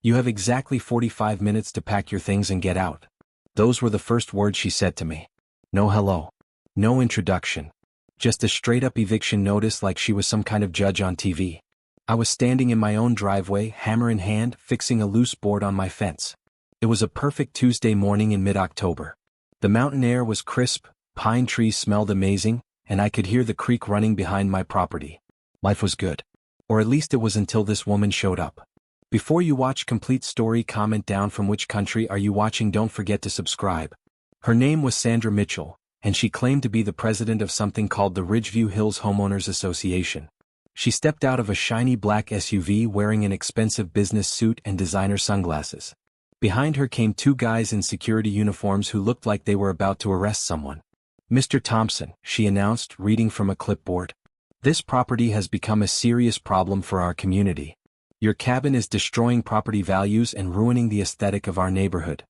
You have exactly 45 minutes to pack your things and get out. Those were the first words she said to me. No hello. No introduction. Just a straight-up eviction notice like she was some kind of judge on TV. I was standing in my own driveway, hammer in hand, fixing a loose board on my fence. It was a perfect Tuesday morning in mid-October. The mountain air was crisp, pine trees smelled amazing, and I could hear the creek running behind my property. Life was good. Or at least it was until this woman showed up. Before you watch complete story, comment down from which country are you watching. Don't forget to subscribe. Her name was Sandra Mitchell, and she claimed to be the president of something called the Ridgeview Hills Homeowners Association. She stepped out of a shiny black SUV wearing an expensive business suit and designer sunglasses. Behind her came two guys in security uniforms who looked like they were about to arrest someone. Mr. Thompson, she announced, reading from a clipboard. This property has become a serious problem for our community. Your cabin is destroying property values and ruining the aesthetic of our neighborhood.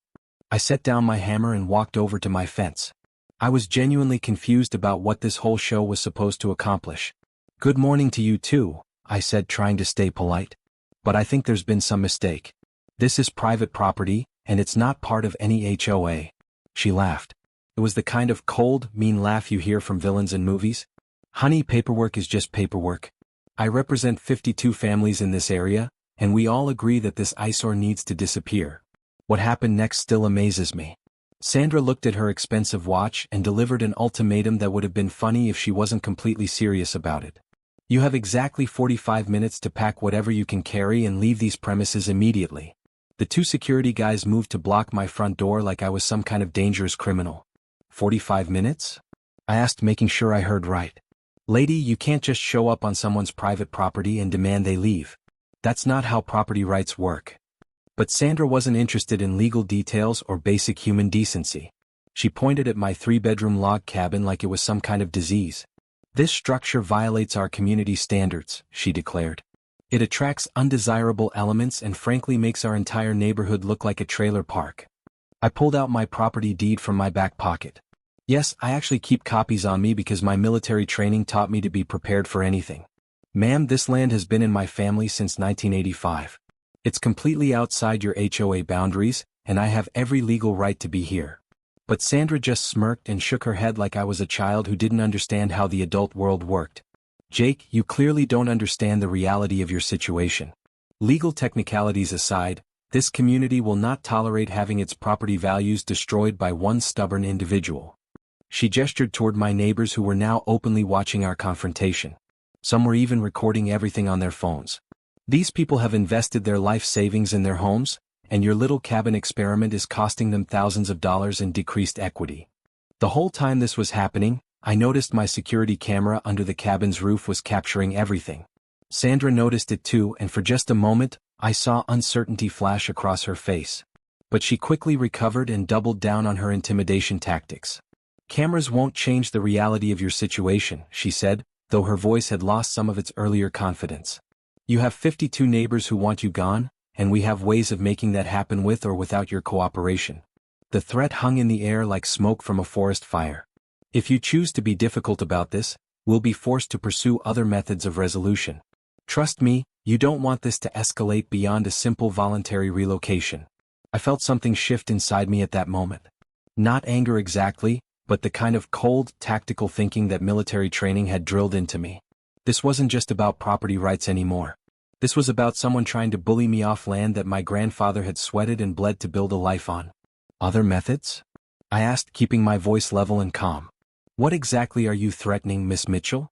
I set down my hammer and walked over to my fence. I was genuinely confused about what this whole show was supposed to accomplish. Good morning to you too, I said, trying to stay polite. But I think there's been some mistake. This is private property, and it's not part of any HOA. She laughed. It was the kind of cold, mean laugh you hear from villains in movies. Honey, paperwork is just paperwork. I represent 52 families in this area, and we all agree that this eyesore needs to disappear. What happened next still amazes me. Sandra looked at her expensive watch and delivered an ultimatum that would have been funny if she wasn't completely serious about it. You have exactly 45 minutes to pack whatever you can carry and leave these premises immediately. The two security guys moved to block my front door like I was some kind of dangerous criminal. 45 minutes? I asked, making sure I heard right. Lady, you can't just show up on someone's private property and demand they leave. That's not how property rights work. But Sandra wasn't interested in legal details or basic human decency. She pointed at my 3-bedroom log cabin like it was some kind of disease. This structure violates our community standards, she declared. It attracts undesirable elements and frankly makes our entire neighborhood look like a trailer park. I pulled out my property deed from my back pocket. Yes, I actually keep copies on me because my military training taught me to be prepared for anything. Ma'am, this land has been in my family since 1985. It's completely outside your HOA boundaries, and I have every legal right to be here. But Sandra just smirked and shook her head like I was a child who didn't understand how the adult world worked. Jake, you clearly don't understand the reality of your situation. Legal technicalities aside, this community will not tolerate having its property values destroyed by one stubborn individual. She gestured toward my neighbors who were now openly watching our confrontation. Some were even recording everything on their phones. These people have invested their life savings in their homes, and your little cabin experiment is costing them thousands of dollars in decreased equity. The whole time this was happening, I noticed my security camera under the cabin's roof was capturing everything. Sandra noticed it too, and for just a moment, I saw uncertainty flash across her face. But she quickly recovered and doubled down on her intimidation tactics. Cameras won't change the reality of your situation, she said, though her voice had lost some of its earlier confidence. You have 52 neighbors who want you gone, and we have ways of making that happen with or without your cooperation. The threat hung in the air like smoke from a forest fire. If you choose to be difficult about this, we'll be forced to pursue other methods of resolution. Trust me, you don't want this to escalate beyond a simple voluntary relocation. I felt something shift inside me at that moment. Not anger exactly, but the kind of cold, tactical thinking that military training had drilled into me. This wasn't just about property rights anymore. This was about someone trying to bully me off land that my grandfather had sweated and bled to build a life on. Other methods? I asked, keeping my voice level and calm. What exactly are you threatening, Miss Mitchell?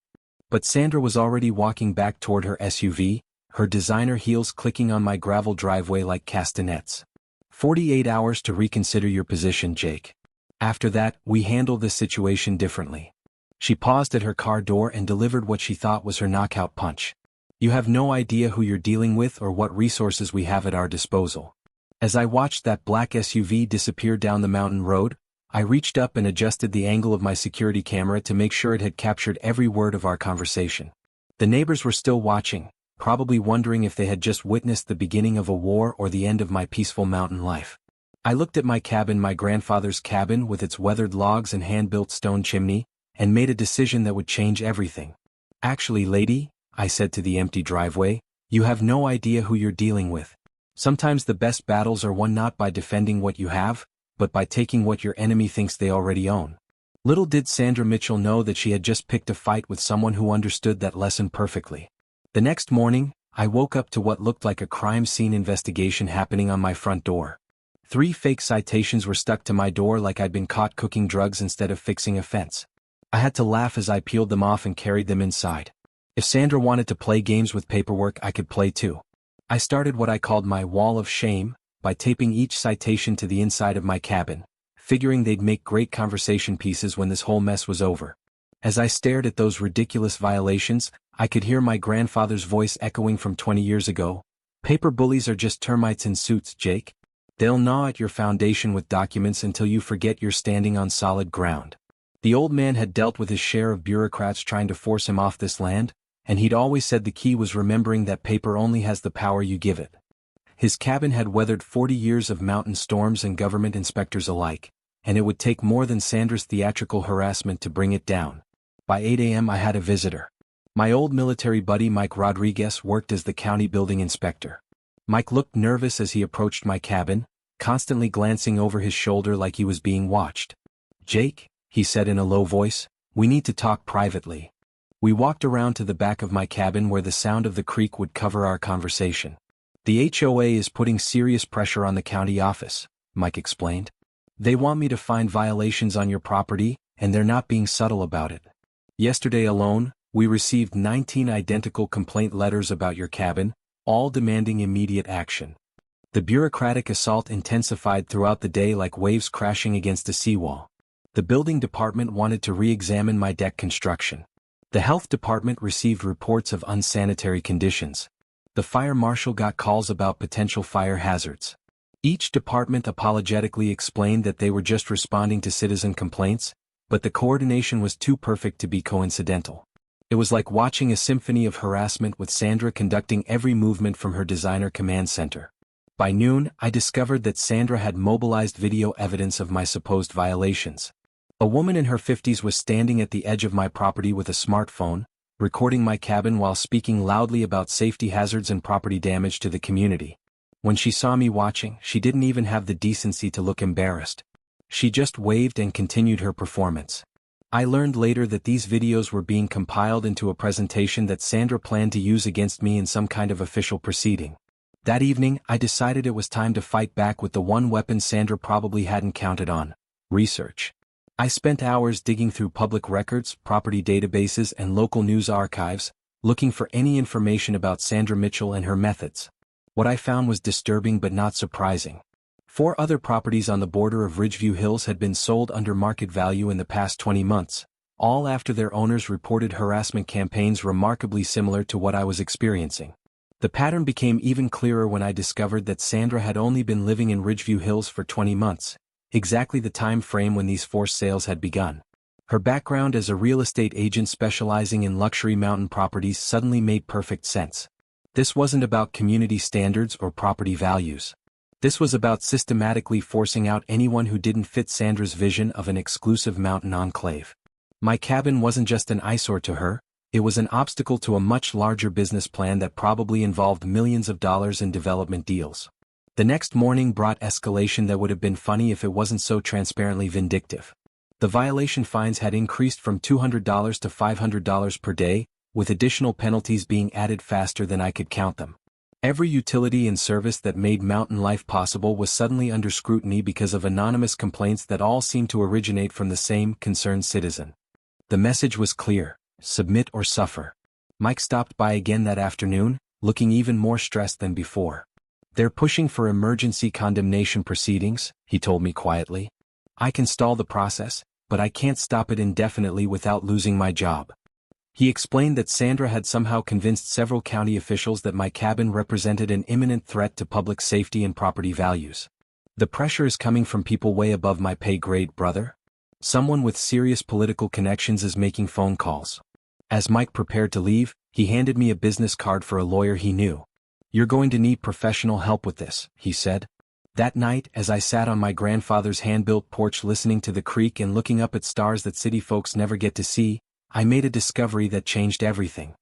But Sandra was already walking back toward her SUV, her designer heels clicking on my gravel driveway like castanets. 48 hours to reconsider your position, Jake. After that, we handle this situation differently. She paused at her car door and delivered what she thought was her knockout punch. You have no idea who you're dealing with or what resources we have at our disposal. As I watched that black SUV disappear down the mountain road, I reached up and adjusted the angle of my security camera to make sure it had captured every word of our conversation. The neighbors were still watching, probably wondering if they had just witnessed the beginning of a war or the end of my peaceful mountain life. I looked at my cabin, my grandfather's cabin with its weathered logs and hand-built stone chimney, and made a decision that would change everything. Actually, lady, I said to the empty driveway, you have no idea who you're dealing with. Sometimes the best battles are won not by defending what you have, but by taking what your enemy thinks they already own. Little did Sandra Mitchell know that she had just picked a fight with someone who understood that lesson perfectly. The next morning, I woke up to what looked like a crime scene investigation happening on my front door. 3 fake citations were stuck to my door like I'd been caught cooking drugs instead of fixing a fence. I had to laugh as I peeled them off and carried them inside. If Sandra wanted to play games with paperwork, I could play too. I started what I called my wall of shame, by taping each citation to the inside of my cabin, figuring they'd make great conversation pieces when this whole mess was over. As I stared at those ridiculous violations, I could hear my grandfather's voice echoing from 20 years ago. Paper bullies are just termites in suits, Jake. They'll gnaw at your foundation with documents until you forget you're standing on solid ground. The old man had dealt with his share of bureaucrats trying to force him off this land, and he'd always said the key was remembering that paper only has the power you give it. His cabin had weathered 40 years of mountain storms and government inspectors alike, and it would take more than Sandra's theatrical harassment to bring it down. By 8 a.m. I had a visitor. My old military buddy Mike Rodriguez worked as the county building inspector. Mike looked nervous as he approached my cabin, constantly glancing over his shoulder like he was being watched. "Jake," he said in a low voice, "we need to talk privately." We walked around to the back of my cabin where the sound of the creek would cover our conversation. "The HOA is putting serious pressure on the county office," Mike explained. "They want me to find violations on your property, and they're not being subtle about it. Yesterday alone, we received 19 identical complaint letters about your cabin, all demanding immediate action." The bureaucratic assault intensified throughout the day like waves crashing against a seawall. The building department wanted to re-examine my deck construction. The health department received reports of unsanitary conditions. The fire marshal got calls about potential fire hazards. Each department apologetically explained that they were just responding to citizen complaints, but the coordination was too perfect to be coincidental. It was like watching a symphony of harassment with Sandra conducting every movement from her designer command center. By noon, I discovered that Sandra had mobilized video evidence of my supposed violations. A woman in her 50s was standing at the edge of my property with a smartphone, recording my cabin while speaking loudly about safety hazards and property damage to the community. When she saw me watching, she didn't even have the decency to look embarrassed. She just waved and continued her performance. I learned later that these videos were being compiled into a presentation that Sandra planned to use against me in some kind of official proceeding. That evening, I decided it was time to fight back with the one weapon Sandra probably hadn't counted on: research. I spent hours digging through public records, property databases, and local news archives, looking for any information about Sandra Mitchell and her methods. What I found was disturbing but not surprising. 4 other properties on the border of Ridgeview Hills had been sold under market value in the past 20 months, all after their owners reported harassment campaigns remarkably similar to what I was experiencing. The pattern became even clearer when I discovered that Sandra had only been living in Ridgeview Hills for 20 months, exactly the time frame when these forced sales had begun. Her background as a real estate agent specializing in luxury mountain properties suddenly made perfect sense. This wasn't about community standards or property values. This was about systematically forcing out anyone who didn't fit Sandra's vision of an exclusive mountain enclave. My cabin wasn't just an eyesore to her, it was an obstacle to a much larger business plan that probably involved millions of dollars in development deals. The next morning brought escalation that would have been funny if it wasn't so transparently vindictive. The violation fines had increased from $200 to $500 per day, with additional penalties being added faster than I could count them. Every utility and service that made mountain life possible was suddenly under scrutiny because of anonymous complaints that all seemed to originate from the same concerned citizen. The message was clear: submit or suffer. Mike stopped by again that afternoon, looking even more stressed than before. "They're pushing for emergency condemnation proceedings," he told me quietly. "I can stall the process, but I can't stop it indefinitely without losing my job." He explained that Sandra had somehow convinced several county officials that my cabin represented an imminent threat to public safety and property values. "The pressure is coming from people way above my pay grade, brother. Someone with serious political connections is making phone calls." As Mike prepared to leave, he handed me a business card for a lawyer he knew. "You're going to need professional help with this," he said. That night, as I sat on my grandfather's hand-built porch listening to the creek and looking up at stars that city folks never get to see, I made a discovery that changed everything.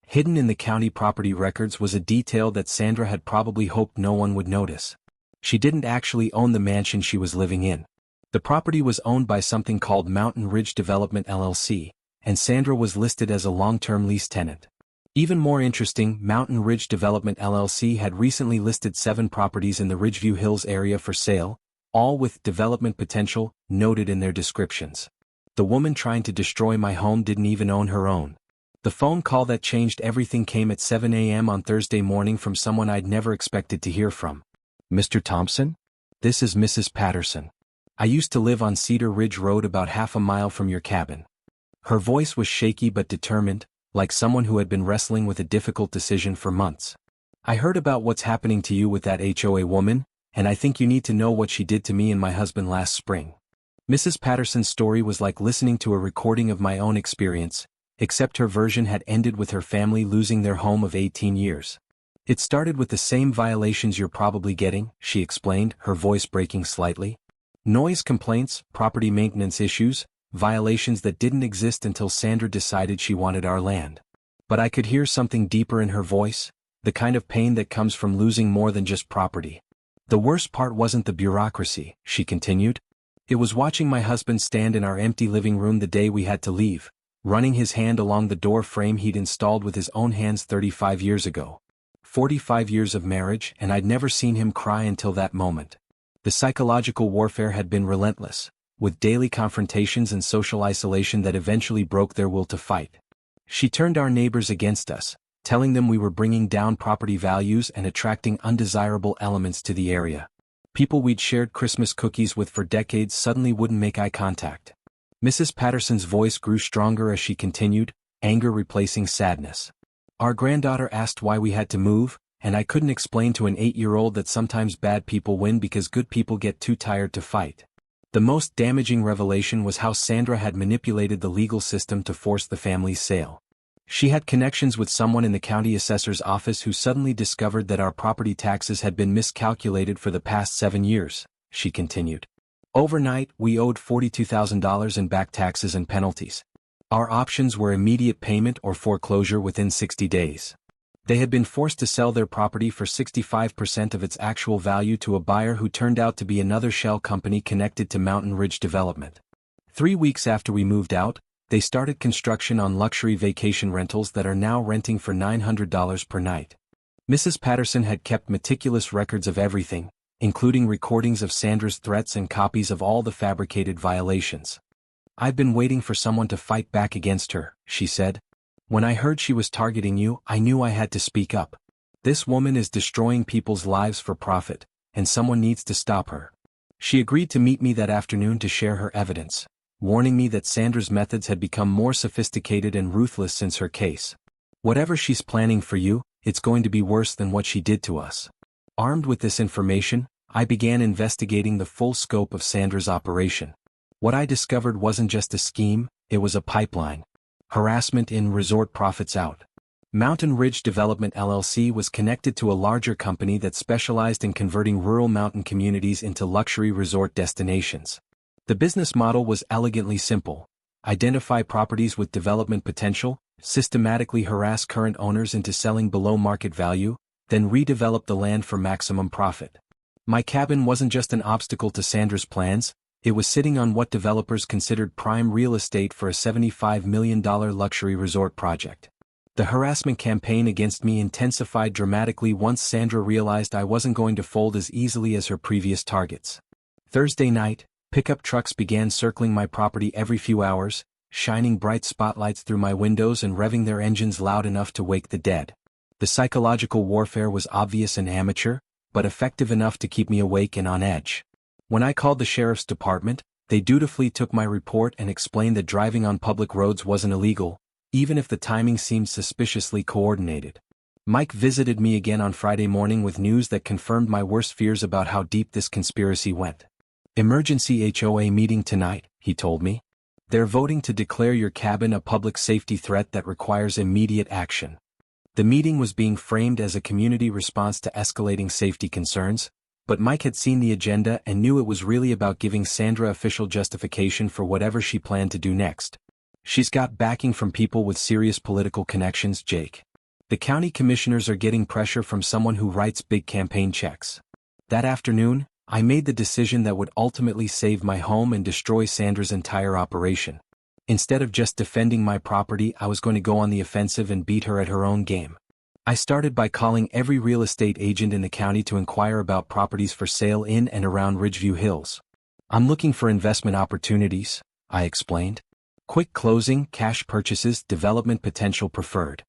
Hidden in the county property records was a detail that Sandra had probably hoped no one would notice. She didn't actually own the mansion she was living in. The property was owned by something called Mountain Ridge Development LLC, and Sandra was listed as a long-term lease tenant. Even more interesting, Mountain Ridge Development LLC had recently listed 7 properties in the Ridgeview Hills area for sale, all with development potential noted in their descriptions. The woman trying to destroy my home didn't even own her own. The phone call that changed everything came at 7 a.m. on Thursday morning from someone I'd never expected to hear from. "Mr. Thompson? This is Mrs. Patterson. I used to live on Cedar Ridge Road about half a mile from your cabin." Her voice was shaky but determined, like someone who had been wrestling with a difficult decision for months. "I heard about what's happening to you with that HOA woman, and I think you need to know what she did to me and my husband last spring." Mrs. Patterson's story was like listening to a recording of my own experience, except her version had ended with her family losing their home of 18 years. "It started with the same violations you're probably getting," she explained, her voice breaking slightly. "Noise complaints, property maintenance issues, violations that didn't exist until Sandra decided she wanted our land." But I could hear something deeper in her voice, the kind of pain that comes from losing more than just property. "The worst part wasn't the bureaucracy," she continued. "It was watching my husband stand in our empty living room the day we had to leave, running his hand along the door frame he'd installed with his own hands 35 years ago. 45 years of marriage, and I'd never seen him cry until that moment. The psychological warfare had been relentless, with daily confrontations and social isolation that eventually broke their will to fight. She turned our neighbors against us, telling them we were bringing down property values and attracting undesirable elements to the area. People we'd shared Christmas cookies with for decades suddenly wouldn't make eye contact." Mrs. Patterson's voice grew stronger as she continued, anger replacing sadness. "Our granddaughter asked why we had to move, and I couldn't explain to an 8-year-old that sometimes bad people win because good people get too tired to fight. The most damaging revelation was how Sandra had manipulated the legal system to force the family's sale. She had connections with someone in the county assessor's office who suddenly discovered that our property taxes had been miscalculated for the past 7 years," she continued. "Overnight, we owed $42,000 in back taxes and penalties. Our options were immediate payment or foreclosure within 60 days. They had been forced to sell their property for 65% of its actual value to a buyer who turned out to be another shell company connected to Mountain Ridge Development. 3 weeks after we moved out, they started construction on luxury vacation rentals that are now renting for $900 per night." Mrs. Patterson had kept meticulous records of everything, including recordings of Sandra's threats and copies of all the fabricated violations. "I've been waiting for someone to fight back against her," she said. "When I heard she was targeting you, I knew I had to speak up. This woman is destroying people's lives for profit, and someone needs to stop her." She agreed to meet me that afternoon to share her evidence, warning me that Sandra's methods had become more sophisticated and ruthless since her case. "Whatever she's planning for you, it's going to be worse than what she did to us." Armed with this information, I began investigating the full scope of Sandra's operation. What I discovered wasn't just a scheme, it was a pipeline. Harassment in, resort profits out. Mountain Ridge Development LLC was connected to a larger company that specialized in converting rural mountain communities into luxury resort destinations. The business model was elegantly simple: identify properties with development potential, systematically harass current owners into selling below market value, then redevelop the land for maximum profit. My cabin wasn't just an obstacle to Sandra's plans, it was sitting on what developers considered prime real estate for a $75 million luxury resort project. The harassment campaign against me intensified dramatically once Sandra realized I wasn't going to fold as easily as her previous targets. Thursday night, pickup trucks began circling my property every few hours, shining bright spotlights through my windows and revving their engines loud enough to wake the dead. The psychological warfare was obvious and amateur, but effective enough to keep me awake and on edge. When I called the sheriff's department, they dutifully took my report and explained that driving on public roads wasn't illegal, even if the timing seemed suspiciously coordinated. Mike visited me again on Friday morning with news that confirmed my worst fears about how deep this conspiracy went. "Emergency HOA meeting tonight," he told me. "They're voting to declare your cabin a public safety threat that requires immediate action." The meeting was being framed as a community response to escalating safety concerns, but Mike had seen the agenda and knew it was really about giving Sandra official justification for whatever she planned to do next. "She's got backing from people with serious political connections, Jake. The county commissioners are getting pressure from someone who writes big campaign checks. That afternoon, I made the decision that would ultimately save my home and destroy Sandra's entire operation. Instead of just defending my property, I was going to go on the offensive and beat her at her own game. I started by calling every real estate agent in the county to inquire about properties for sale in and around Ridgeview Hills. I'm looking for investment opportunities, I explained. Quick closing, cash purchases, development potential preferred.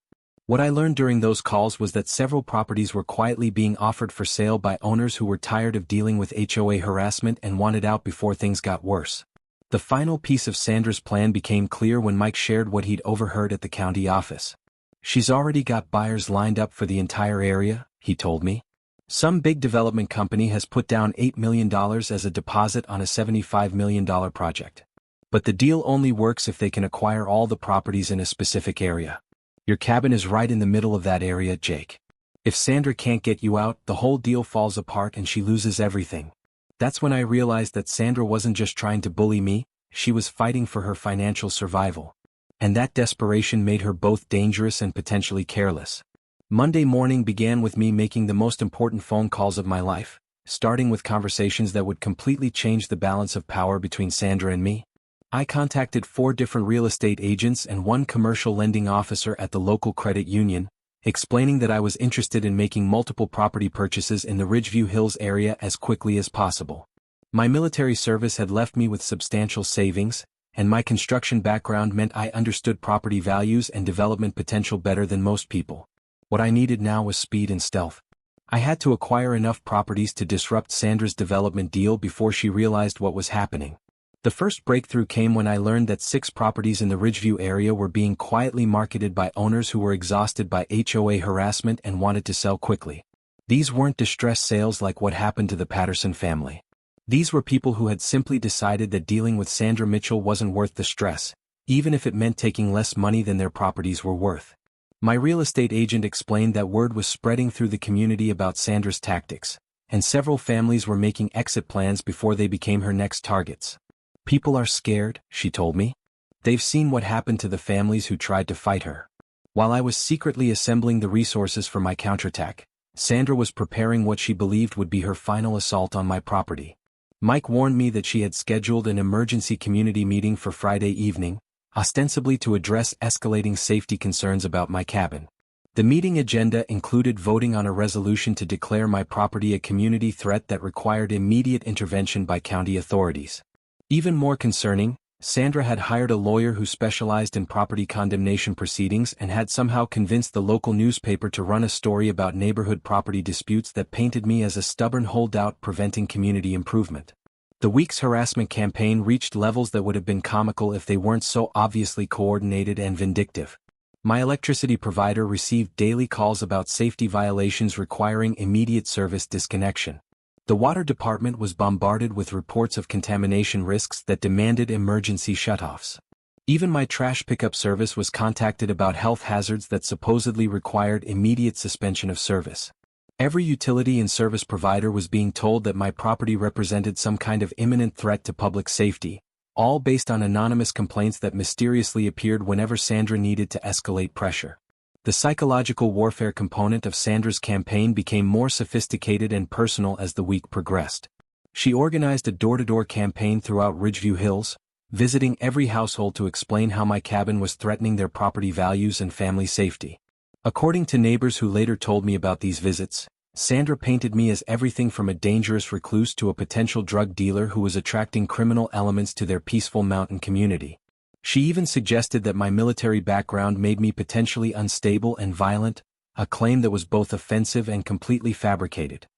What I learned during those calls was that several properties were quietly being offered for sale by owners who were tired of dealing with HOA harassment and wanted out before things got worse. The final piece of Sandra's plan became clear when Mike shared what he'd overheard at the county office. She's already got buyers lined up for the entire area, he told me. Some big development company has put down $8 million as a deposit on a $75 million project. But the deal only works if they can acquire all the properties in a specific area. Your cabin is right in the middle of that area, Jake. If Sandra can't get you out, the whole deal falls apart and she loses everything. That's when I realized that Sandra wasn't just trying to bully me, she was fighting for her financial survival. And that desperation made her both dangerous and potentially careless. Monday morning began with me making the most important phone calls of my life, starting with conversations that would completely change the balance of power between Sandra and me. I contacted 4 different real estate agents and 1 commercial lending officer at the local credit union, explaining that I was interested in making multiple property purchases in the Ridgeview Hills area as quickly as possible. My military service had left me with substantial savings, and my construction background meant I understood property values and development potential better than most people. What I needed now was speed and stealth. I had to acquire enough properties to disrupt Sandra's development deal before she realized what was happening. The first breakthrough came when I learned that 6 properties in the Ridgeview area were being quietly marketed by owners who were exhausted by HOA harassment and wanted to sell quickly. These weren't distress sales like what happened to the Patterson family. These were people who had simply decided that dealing with Sandra Mitchell wasn't worth the stress, even if it meant taking less money than their properties were worth. My real estate agent explained that word was spreading through the community about Sandra's tactics, and several families were making exit plans before they became her next targets. People are scared, she told me. They've seen what happened to the families who tried to fight her. While I was secretly assembling the resources for my counterattack, Sandra was preparing what she believed would be her final assault on my property. Mike warned me that she had scheduled an emergency community meeting for Friday evening, ostensibly to address escalating safety concerns about my cabin. The meeting agenda included voting on a resolution to declare my property a community threat that required immediate intervention by county authorities. Even more concerning, Sandra had hired a lawyer who specialized in property condemnation proceedings and had somehow convinced the local newspaper to run a story about neighborhood property disputes that painted me as a stubborn holdout preventing community improvement. The week's harassment campaign reached levels that would have been comical if they weren't so obviously coordinated and vindictive. My electricity provider received daily calls about safety violations requiring immediate service disconnection. The water department was bombarded with reports of contamination risks that demanded emergency shutoffs. Even my trash pickup service was contacted about health hazards that supposedly required immediate suspension of service. Every utility and service provider was being told that my property represented some kind of imminent threat to public safety, all based on anonymous complaints that mysteriously appeared whenever Sandra needed to escalate pressure. The psychological warfare component of Sandra's campaign became more sophisticated and personal as the week progressed. She organized a door-to-door campaign throughout Ridgeview Hills, visiting every household to explain how my cabin was threatening their property values and family safety. According to neighbors who later told me about these visits, Sandra painted me as everything from a dangerous recluse to a potential drug dealer who was attracting criminal elements to their peaceful mountain community. She even suggested that my military background made me potentially unstable and violent, a claim that was both offensive and completely fabricated.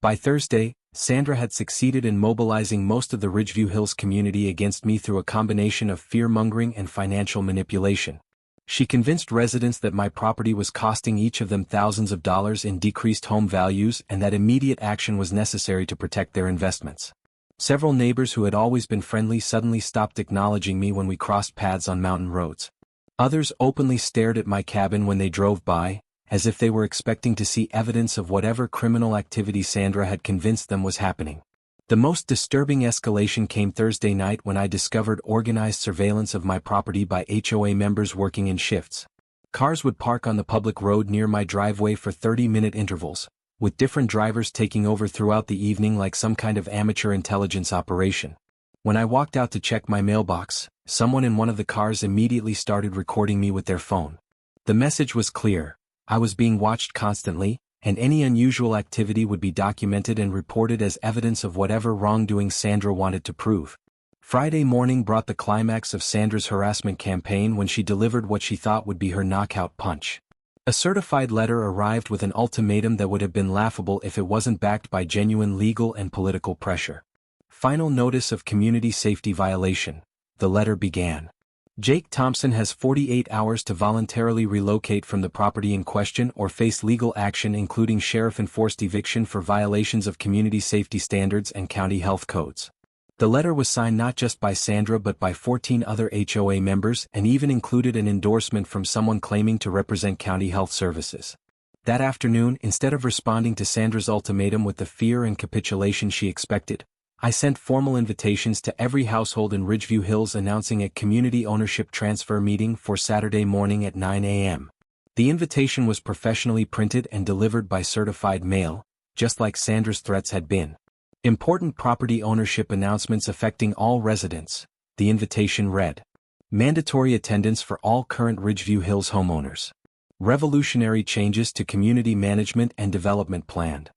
By Thursday, Sandra had succeeded in mobilizing most of the Ridgeview Hills community against me through a combination of fear-mongering and financial manipulation. She convinced residents that my property was costing each of them thousands of dollars in decreased home values and that immediate action was necessary to protect their investments. Several neighbors who had always been friendly suddenly stopped acknowledging me when we crossed paths on mountain roads. Others openly stared at my cabin when they drove by, as if they were expecting to see evidence of whatever criminal activity Sandra had convinced them was happening. The most disturbing escalation came Thursday night when I discovered organized surveillance of my property by HOA members working in shifts. Cars would park on the public road near my driveway for 30-minute intervals, with different drivers taking over throughout the evening like some kind of amateur intelligence operation. When I walked out to check my mailbox, someone in one of the cars immediately started recording me with their phone. The message was clear: I was being watched constantly, and any unusual activity would be documented and reported as evidence of whatever wrongdoing Sandra wanted to prove. Friday morning brought the climax of Sandra's harassment campaign when she delivered what she thought would be her knockout punch. A certified letter arrived with an ultimatum that would have been laughable if it wasn't backed by genuine legal and political pressure. Final notice of community safety violation. The letter began. Jake Thompson has 48 hours to voluntarily relocate from the property in question or face legal action including sheriff-enforced eviction for violations of community safety standards and county health codes. The letter was signed not just by Sandra but by 14 other HOA members and even included an endorsement from someone claiming to represent County Health Services. That afternoon, instead of responding to Sandra's ultimatum with the fear and capitulation she expected, I sent formal invitations to every household in Ridgeview Hills announcing a community ownership transfer meeting for Saturday morning at 9 a.m. The invitation was professionally printed and delivered by certified mail, just like Sandra's threats had been. Important property ownership announcements affecting all residents, the invitation read. Mandatory attendance for all current Ridgeview Hills homeowners. Revolutionary changes to community management and development planned.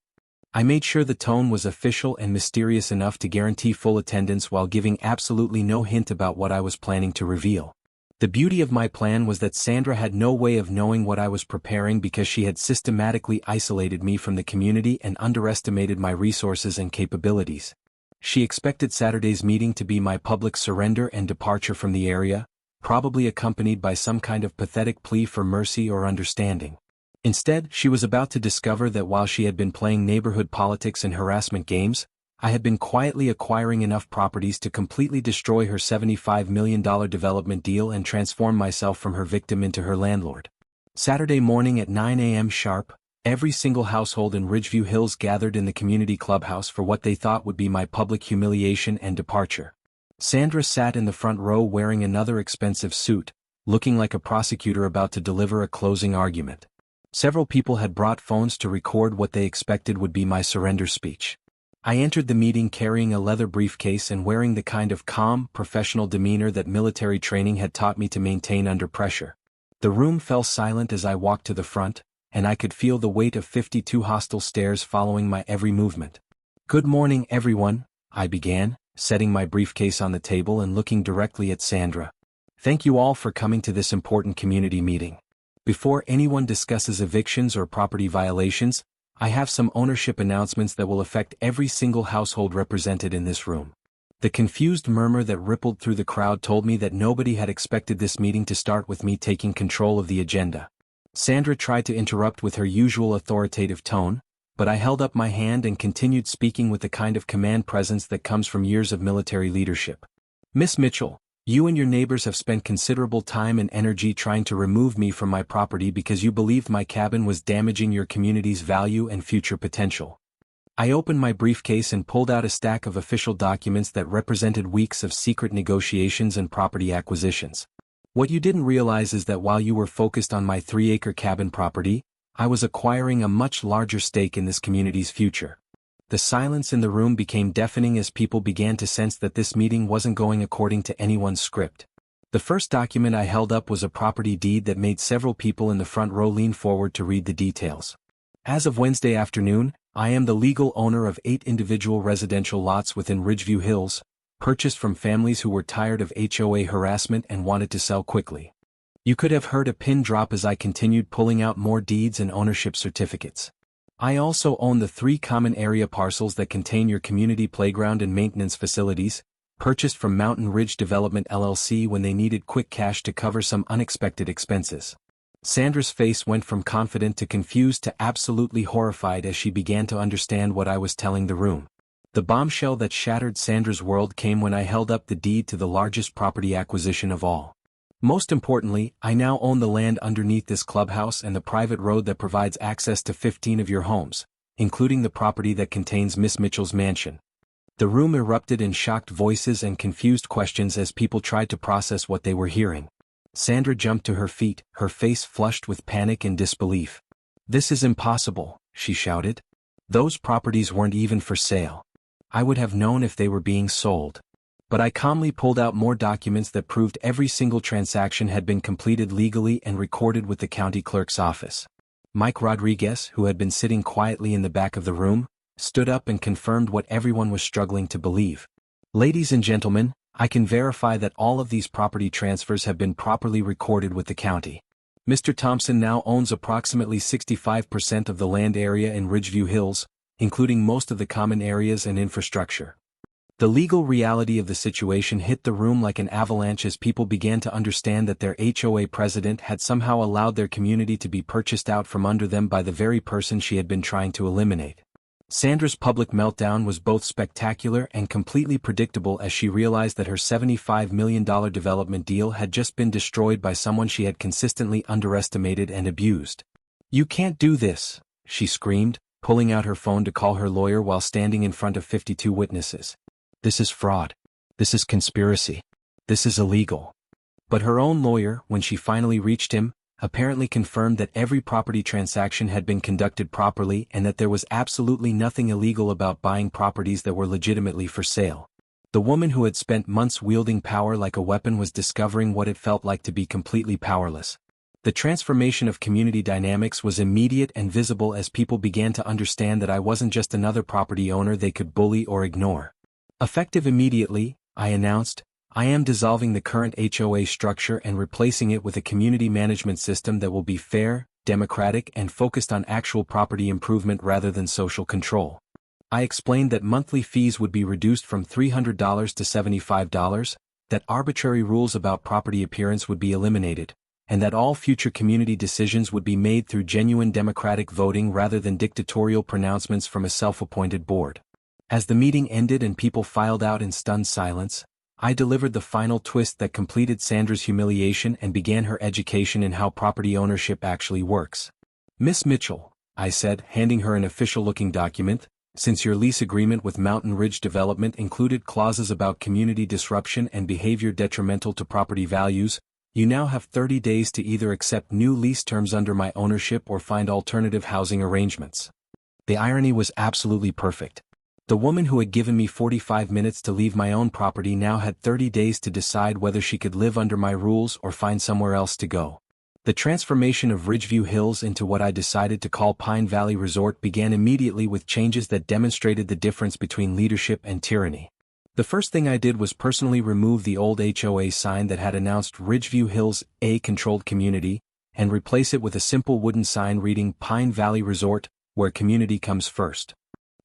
I made sure the tone was official and mysterious enough to guarantee full attendance while giving absolutely no hint about what I was planning to reveal. The beauty of my plan was that Sandra had no way of knowing what I was preparing because she had systematically isolated me from the community and underestimated my resources and capabilities. She expected Saturday's meeting to be my public surrender and departure from the area, probably accompanied by some kind of pathetic plea for mercy or understanding. Instead, she was about to discover that while she had been playing neighborhood politics and harassment games, I had been quietly acquiring enough properties to completely destroy her $75 million development deal and transform myself from her victim into her landlord. Saturday morning at 9 a.m. sharp, every single household in Ridgeview Hills gathered in the community clubhouse for what they thought would be my public humiliation and departure. Sandra sat in the front row wearing another expensive suit, looking like a prosecutor about to deliver a closing argument. Several people had brought phones to record what they expected would be my surrender speech. I entered the meeting carrying a leather briefcase and wearing the kind of calm, professional demeanor that military training had taught me to maintain under pressure. The room fell silent as I walked to the front, and I could feel the weight of 52 hostile stares following my every movement. "Good morning, everyone," I began, setting my briefcase on the table and looking directly at Sandra. "Thank you all for coming to this important community meeting. Before anyone discusses evictions or property violations, I have some ownership announcements that will affect every single household represented in this room." The confused murmur that rippled through the crowd told me that nobody had expected this meeting to start with me taking control of the agenda. Sandra tried to interrupt with her usual authoritative tone, but I held up my hand and continued speaking with the kind of command presence that comes from years of military leadership. "Miss Mitchell, you and your neighbors have spent considerable time and energy trying to remove me from my property because you believed my cabin was damaging your community's value and future potential." I opened my briefcase and pulled out a stack of official documents that represented weeks of secret negotiations and property acquisitions. "What you didn't realize is that while you were focused on my 3-acre cabin property, I was acquiring a much larger stake in this community's future." The silence in the room became deafening as people began to sense that this meeting wasn't going according to anyone's script. The first document I held up was a property deed that made several people in the front row lean forward to read the details. "As of Wednesday afternoon, I am the legal owner of 8 individual residential lots within Ridgeview Hills, purchased from families who were tired of HOA harassment and wanted to sell quickly." You could have heard a pin drop as I continued pulling out more deeds and ownership certificates. "I also own the 3 common area parcels that contain your community playground and maintenance facilities, purchased from Mountain Ridge Development LLC when they needed quick cash to cover some unexpected expenses." Sandra's face went from confident to confused to absolutely horrified as she began to understand what I was telling the room. The bombshell that shattered Sandra's world came when I held up the deed to the largest property acquisition of all. "Most importantly, I now own the land underneath this clubhouse and the private road that provides access to 15 of your homes, including the property that contains Miss Mitchell's mansion." The room erupted in shocked voices and confused questions as people tried to process what they were hearing. Sandra jumped to her feet, her face flushed with panic and disbelief. "This is impossible," she shouted. "Those properties weren't even for sale. I would have known if they were being sold." But I calmly pulled out more documents that proved every single transaction had been completed legally and recorded with the county clerk's office. Mike Rodriguez, who had been sitting quietly in the back of the room, stood up and confirmed what everyone was struggling to believe. "Ladies and gentlemen, I can verify that all of these property transfers have been properly recorded with the county. Mr. Thompson now owns approximately 65% of the land area in Ridgeview Hills, including most of the common areas and infrastructure." The legal reality of the situation hit the room like an avalanche as people began to understand that their HOA president had somehow allowed their community to be purchased out from under them by the very person she had been trying to eliminate. Sandra's public meltdown was both spectacular and completely predictable as she realized that her $75 million development deal had just been destroyed by someone she had consistently underestimated and abused. "You can't do this," she screamed, pulling out her phone to call her lawyer while standing in front of 52 witnesses. "This is fraud. This is conspiracy. This is illegal." But her own lawyer, when she finally reached him, apparently confirmed that every property transaction had been conducted properly and that there was absolutely nothing illegal about buying properties that were legitimately for sale. The woman who had spent months wielding power like a weapon was discovering what it felt like to be completely powerless. The transformation of community dynamics was immediate and visible as people began to understand that I wasn't just another property owner they could bully or ignore. Effective immediately, I announced, I am dissolving the current HOA structure and replacing it with a community management system that will be fair, democratic, and focused on actual property improvement rather than social control. I explained that monthly fees would be reduced from $300 to $75, that arbitrary rules about property appearance would be eliminated, and that all future community decisions would be made through genuine democratic voting rather than dictatorial pronouncements from a self-appointed board. As the meeting ended and people filed out in stunned silence, I delivered the final twist that completed Sandra's humiliation and began her education in how property ownership actually works. "Miss Mitchell," I said, handing her an official-looking document, "since your lease agreement with Mountain Ridge Development included clauses about community disruption and behavior detrimental to property values, you now have 30 days to either accept new lease terms under my ownership or find alternative housing arrangements." The irony was absolutely perfect. The woman who had given me 45 minutes to leave my own property now had 30 days to decide whether she could live under my rules or find somewhere else to go. The transformation of Ridgeview Hills into what I decided to call Pine Valley Resort began immediately with changes that demonstrated the difference between leadership and tyranny. The first thing I did was personally remove the old HOA sign that had announced Ridgeview Hills, a controlled community, and replace it with a simple wooden sign reading Pine Valley Resort, where community comes first.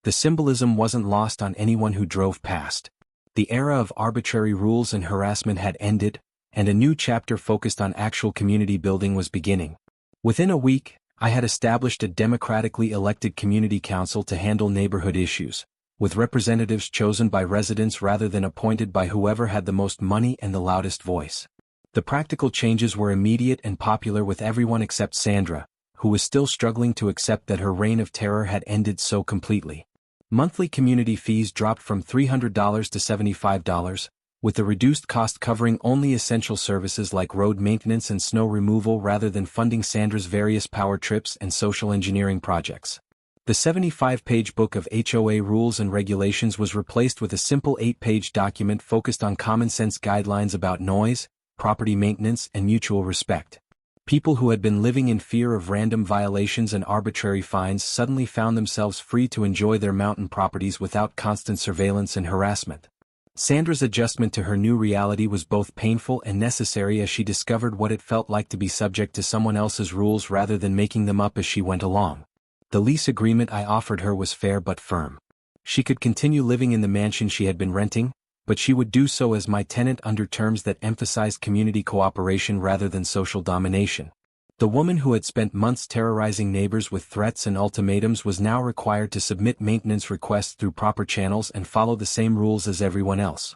The symbolism wasn't lost on anyone who drove past. The era of arbitrary rules and harassment had ended, and a new chapter focused on actual community building was beginning. Within a week, I had established a democratically elected community council to handle neighborhood issues, with representatives chosen by residents rather than appointed by whoever had the most money and the loudest voice. The practical changes were immediate and popular with everyone except Sandra, who was still struggling to accept that her reign of terror had ended so completely. Monthly community fees dropped from $300 to $75, with the reduced cost covering only essential services like road maintenance and snow removal rather than funding Sandra's various power trips and social engineering projects. The 75-page book of HOA rules and regulations was replaced with a simple 8-page document focused on common-sense guidelines about noise, property maintenance, and mutual respect. People who had been living in fear of random violations and arbitrary fines suddenly found themselves free to enjoy their mountain properties without constant surveillance and harassment. Sandra's adjustment to her new reality was both painful and necessary as she discovered what it felt like to be subject to someone else's rules rather than making them up as she went along. The lease agreement I offered her was fair but firm. She could continue living in the mansion she had been renting, but she would do so as my tenant under terms that emphasized community cooperation rather than social domination. The woman who had spent months terrorizing neighbors with threats and ultimatums was now required to submit maintenance requests through proper channels and follow the same rules as everyone else.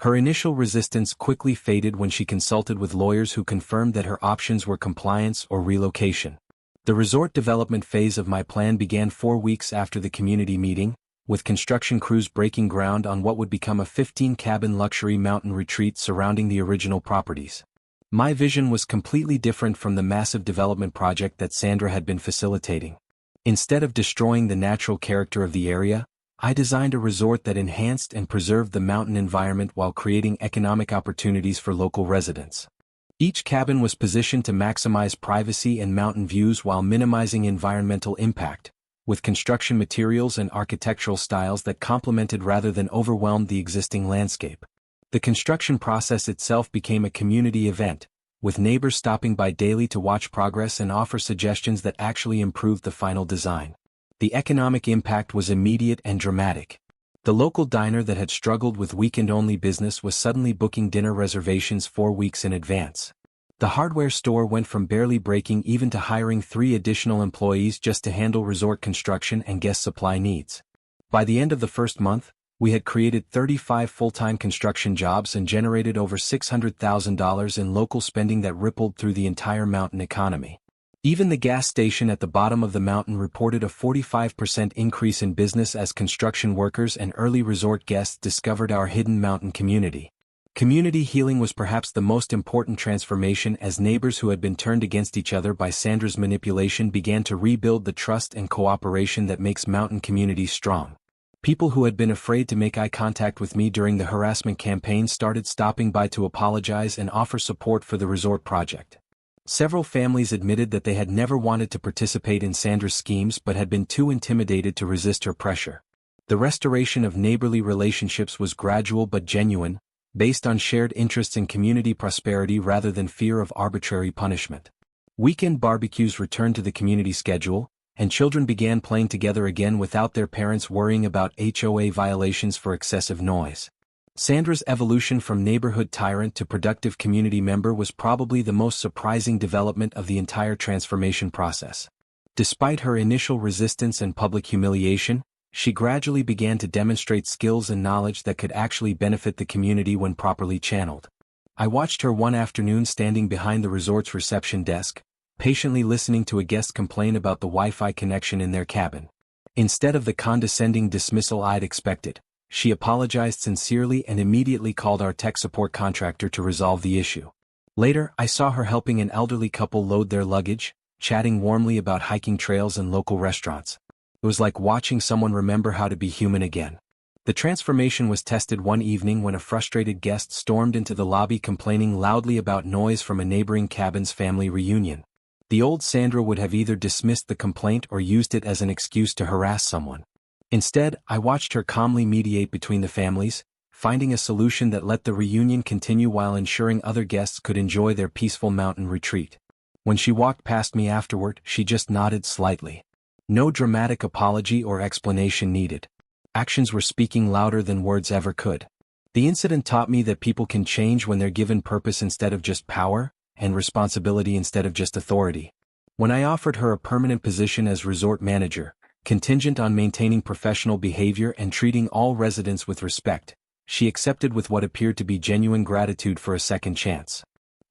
Her initial resistance quickly faded when she consulted with lawyers who confirmed that her options were compliance or relocation. The resort development phase of my plan began 4 weeks after the community meeting, with construction crews breaking ground on what would become a 15-cabin luxury mountain retreat surrounding the original properties. My vision was completely different from the massive development project that Sandra had been facilitating. Instead of destroying the natural character of the area, I designed a resort that enhanced and preserved the mountain environment while creating economic opportunities for local residents. Each cabin was positioned to maximize privacy and mountain views while minimizing environmental impact, with construction materials and architectural styles that complemented rather than overwhelmed the existing landscape. The construction process itself became a community event, with neighbors stopping by daily to watch progress and offer suggestions that actually improved the final design. The economic impact was immediate and dramatic. The local diner that had struggled with weekend-only business was suddenly booking dinner reservations 4 weeks in advance. The hardware store went from barely breaking even to hiring 3 additional employees just to handle resort construction and guest supply needs. By the end of the first month, we had created 35 full-time construction jobs and generated over $600,000 in local spending that rippled through the entire mountain economy. Even the gas station at the bottom of the mountain reported a 45% increase in business as construction workers and early resort guests discovered our hidden mountain community. Community healing was perhaps the most important transformation as neighbors who had been turned against each other by Sandra's manipulation began to rebuild the trust and cooperation that makes mountain communities strong. People who had been afraid to make eye contact with me during the harassment campaign started stopping by to apologize and offer support for the resort project. Several families admitted that they had never wanted to participate in Sandra's schemes but had been too intimidated to resist her pressure. The restoration of neighborly relationships was gradual but genuine, based on shared interests in community prosperity rather than fear of arbitrary punishment. Weekend barbecues returned to the community schedule, and children began playing together again without their parents worrying about HOA violations for excessive noise. Sandra's evolution from neighborhood tyrant to productive community member was probably the most surprising development of the entire transformation process. Despite her initial resistance and public humiliation, she gradually began to demonstrate skills and knowledge that could actually benefit the community when properly channeled. I watched her one afternoon standing behind the resort's reception desk, patiently listening to a guest complain about the Wi-Fi connection in their cabin. Instead of the condescending dismissal I'd expected, she apologized sincerely and immediately called our tech support contractor to resolve the issue. Later, I saw her helping an elderly couple load their luggage, chatting warmly about hiking trails and local restaurants. It was like watching someone remember how to be human again. The transformation was tested one evening when a frustrated guest stormed into the lobby complaining loudly about noise from a neighboring cabin's family reunion. The old Sandra would have either dismissed the complaint or used it as an excuse to harass someone. Instead, I watched her calmly mediate between the families, finding a solution that let the reunion continue while ensuring other guests could enjoy their peaceful mountain retreat. When she walked past me afterward, she just nodded slightly. No dramatic apology or explanation needed. Actions were speaking louder than words ever could. The incident taught me that people can change when they're given purpose instead of just power, and responsibility instead of just authority. When I offered her a permanent position as resort manager, contingent on maintaining professional behavior and treating all residents with respect, she accepted with what appeared to be genuine gratitude for a second chance.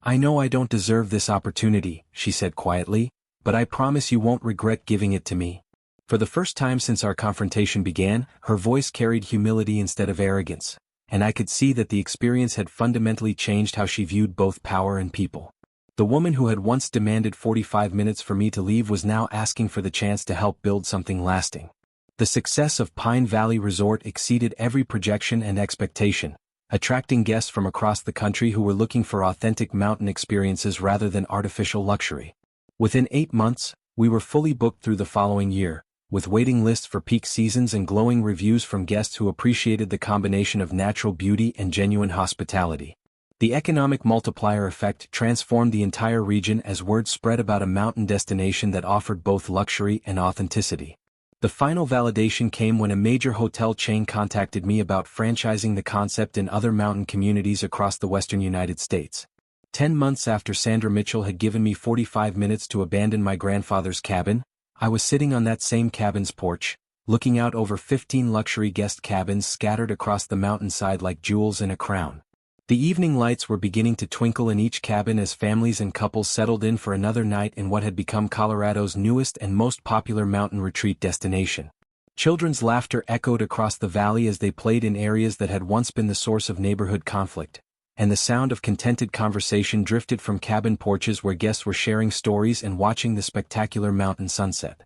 "I know I don't deserve this opportunity," she said quietly, "but I promise you won't regret giving it to me." For the first time since our confrontation began, her voice carried humility instead of arrogance, and I could see that the experience had fundamentally changed how she viewed both power and people. The woman who had once demanded 45 minutes for me to leave was now asking for the chance to help build something lasting. The success of Pine Valley Resort exceeded every projection and expectation, attracting guests from across the country who were looking for authentic mountain experiences rather than artificial luxury. Within 8 months, we were fully booked through the following year, with waiting lists for peak seasons and glowing reviews from guests who appreciated the combination of natural beauty and genuine hospitality. The economic multiplier effect transformed the entire region as word spread about a mountain destination that offered both luxury and authenticity. The final validation came when a major hotel chain contacted me about franchising the concept in other mountain communities across the western United States. 10 months after Sandra Mitchell had given me 45 minutes to abandon my grandfather's cabin, I was sitting on that same cabin's porch, looking out over 15 luxury guest cabins scattered across the mountainside like jewels in a crown. The evening lights were beginning to twinkle in each cabin as families and couples settled in for another night in what had become Colorado's newest and most popular mountain retreat destination. Children's laughter echoed across the valley as they played in areas that had once been the source of neighborhood conflict, and the sound of contented conversation drifted from cabin porches where guests were sharing stories and watching the spectacular mountain sunset.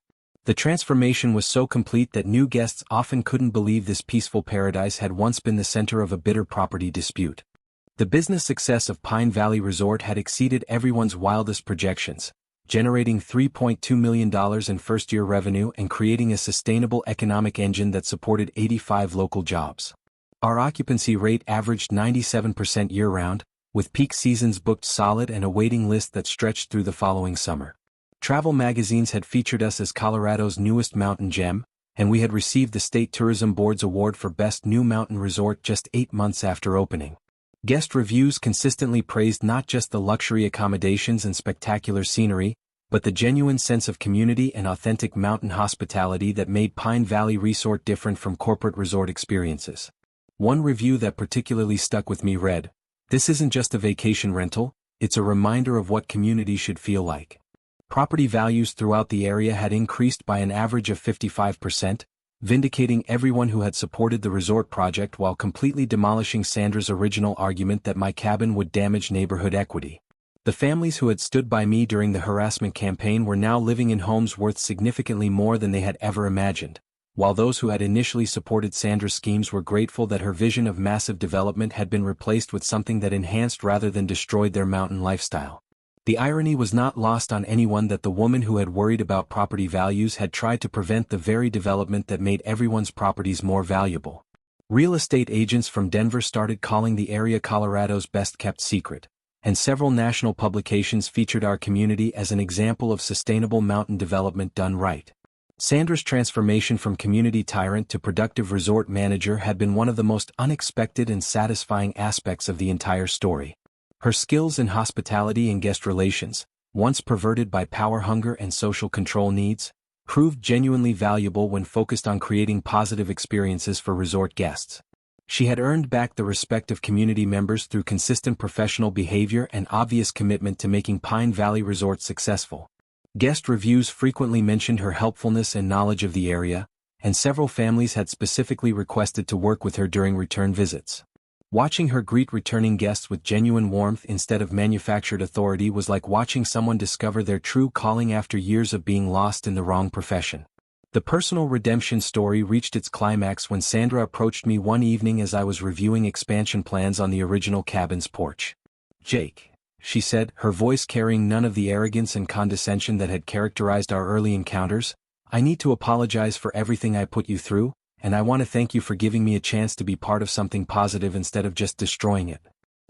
The transformation was so complete that new guests often couldn't believe this peaceful paradise had once been the center of a bitter property dispute. The business success of Pine Valley Resort had exceeded everyone's wildest projections, generating $3.2 million in first-year revenue and creating a sustainable economic engine that supported 85 local jobs. Our occupancy rate averaged 97% year-round, with peak seasons booked solid and a waiting list that stretched through the following summer. Travel magazines had featured us as Colorado's newest mountain gem, and we had received the State Tourism Board's award for Best New Mountain Resort just 8 months after opening. Guest reviews consistently praised not just the luxury accommodations and spectacular scenery, but the genuine sense of community and authentic mountain hospitality that made Pine Valley Resort different from corporate resort experiences. One review that particularly stuck with me read, "This isn't just a vacation rental, it's a reminder of what community should feel like." Property values throughout the area had increased by an average of 55%, vindicating everyone who had supported the resort project while completely demolishing Sandra's original argument that my cabin would damage neighborhood equity. The families who had stood by me during the harassment campaign were now living in homes worth significantly more than they had ever imagined, while those who had initially supported Sandra's schemes were grateful that her vision of massive development had been replaced with something that enhanced rather than destroyed their mountain lifestyle. The irony was not lost on anyone that the woman who had worried about property values had tried to prevent the very development that made everyone's properties more valuable. Real estate agents from Denver started calling the area Colorado's best-kept secret, and several national publications featured our community as an example of sustainable mountain development done right. Sandra's transformation from community tyrant to productive resort manager had been one of the most unexpected and satisfying aspects of the entire story. Her skills in hospitality and guest relations, once perverted by power hunger and social control needs, proved genuinely valuable when focused on creating positive experiences for resort guests. She had earned back the respect of community members through consistent professional behavior and obvious commitment to making Pine Valley Resort successful. Guest reviews frequently mentioned her helpfulness and knowledge of the area, and several families had specifically requested to work with her during return visits. Watching her greet returning guests with genuine warmth instead of manufactured authority was like watching someone discover their true calling after years of being lost in the wrong profession. The personal redemption story reached its climax when Sandra approached me one evening as I was reviewing expansion plans on the original cabin's porch. "Jake," she said, her voice carrying none of the arrogance and condescension that had characterized our early encounters, "I need to apologize for everything I put you through, and I want to thank you for giving me a chance to be part of something positive instead of just destroying it."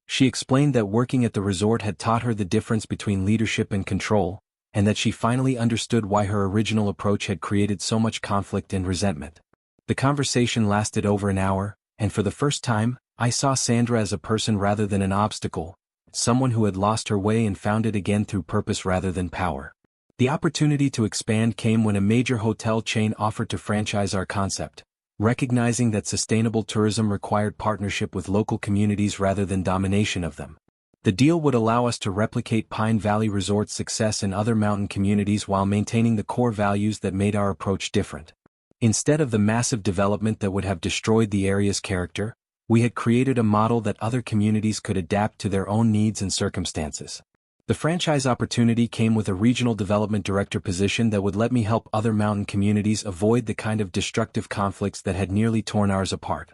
She explained that working at the resort had taught her the difference between leadership and control, and that she finally understood why her original approach had created so much conflict and resentment. The conversation lasted over an hour, and for the first time, I saw Sandra as a person rather than an obstacle, someone who had lost her way and found it again through purpose rather than power. The opportunity to expand came when a major hotel chain offered to franchise our concept, recognizing that sustainable tourism required partnership with local communities rather than domination of them. The deal would allow us to replicate Pine Valley Resort's success in other mountain communities while maintaining the core values that made our approach different. Instead of the massive development that would have destroyed the area's character, we had created a model that other communities could adapt to their own needs and circumstances. The franchise opportunity came with a regional development director position that would let me help other mountain communities avoid the kind of destructive conflicts that had nearly torn ours apart.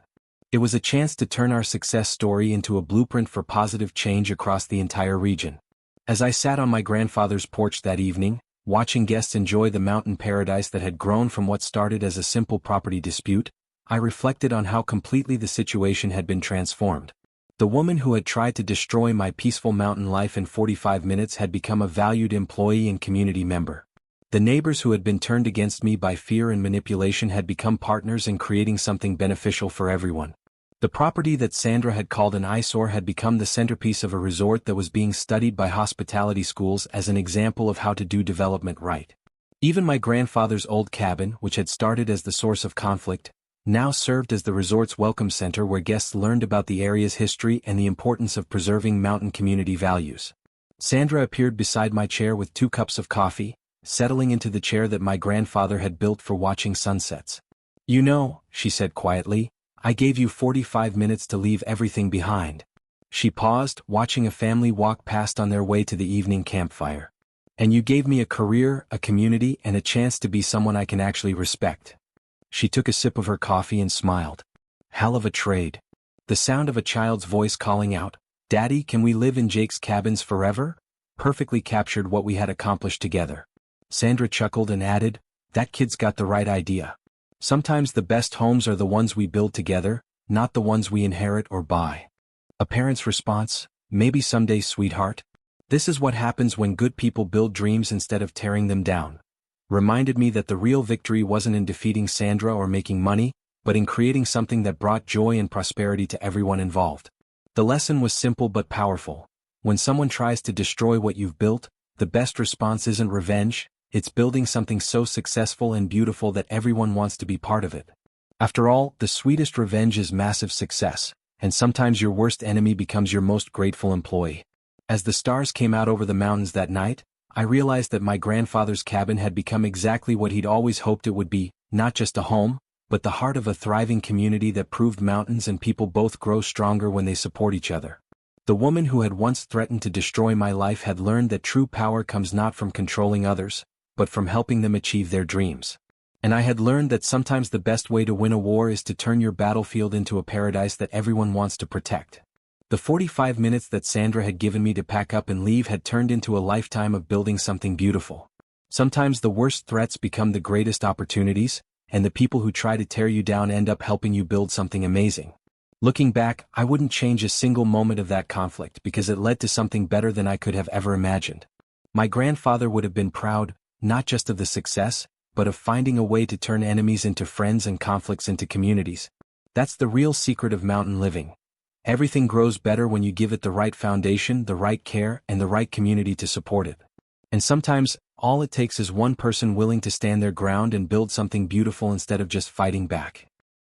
It was a chance to turn our success story into a blueprint for positive change across the entire region. As I sat on my grandfather's porch that evening, watching guests enjoy the mountain paradise that had grown from what started as a simple property dispute, I reflected on how completely the situation had been transformed. The woman who had tried to destroy my peaceful mountain life in 45 minutes had become a valued employee and community member. The neighbors who had been turned against me by fear and manipulation had become partners in creating something beneficial for everyone. The property that Sandra had called an eyesore had become the centerpiece of a resort that was being studied by hospitality schools as an example of how to do development right. Even my grandfather's old cabin, which had started as the source of conflict, now served as the resort's welcome center where guests learned about the area's history and the importance of preserving mountain community values. Sandra appeared beside my chair with 2 cups of coffee, settling into the chair that my grandfather had built for watching sunsets. "You know," she said quietly, "I gave you 45 minutes to leave everything behind." She paused, watching a family walk past on their way to the evening campfire. And you gave me a career, a community, and a chance to be someone I can actually respect. She took a sip of her coffee and smiled. Hell of a trade. The sound of a child's voice calling out, "Daddy, can we live in Jake's cabins forever?" perfectly captured what we had accomplished together. Sandra chuckled and added, "That kid's got the right idea. Sometimes the best homes are the ones we build together, not the ones we inherit or buy." A parent's response, "Maybe someday, sweetheart." This is what happens when good people build dreams instead of tearing them down. Reminded me that the real victory wasn't in defeating Sandra or making money, but in creating something that brought joy and prosperity to everyone involved. The lesson was simple but powerful. When someone tries to destroy what you've built, the best response isn't revenge, it's building something so successful and beautiful that everyone wants to be part of it. After all, the sweetest revenge is massive success, and sometimes your worst enemy becomes your most grateful employee. As the stars came out over the mountains that night, I realized that my grandfather's cabin had become exactly what he'd always hoped it would be, not just a home, but the heart of a thriving community that proved mountains and people both grow stronger when they support each other. The woman who had once threatened to destroy my life had learned that true power comes not from controlling others, but from helping them achieve their dreams. And I had learned that sometimes the best way to win a war is to turn your battlefield into a paradise that everyone wants to protect. The 45 minutes that Sandra had given me to pack up and leave had turned into a lifetime of building something beautiful. Sometimes the worst threats become the greatest opportunities, and the people who try to tear you down end up helping you build something amazing. Looking back, I wouldn't change a single moment of that conflict because it led to something better than I could have ever imagined. My grandfather would have been proud, not just of the success, but of finding a way to turn enemies into friends and conflicts into communities. That's the real secret of mountain living. Everything grows better when you give it the right foundation, the right care, and the right community to support it. And sometimes, all it takes is one person willing to stand their ground and build something beautiful instead of just fighting back.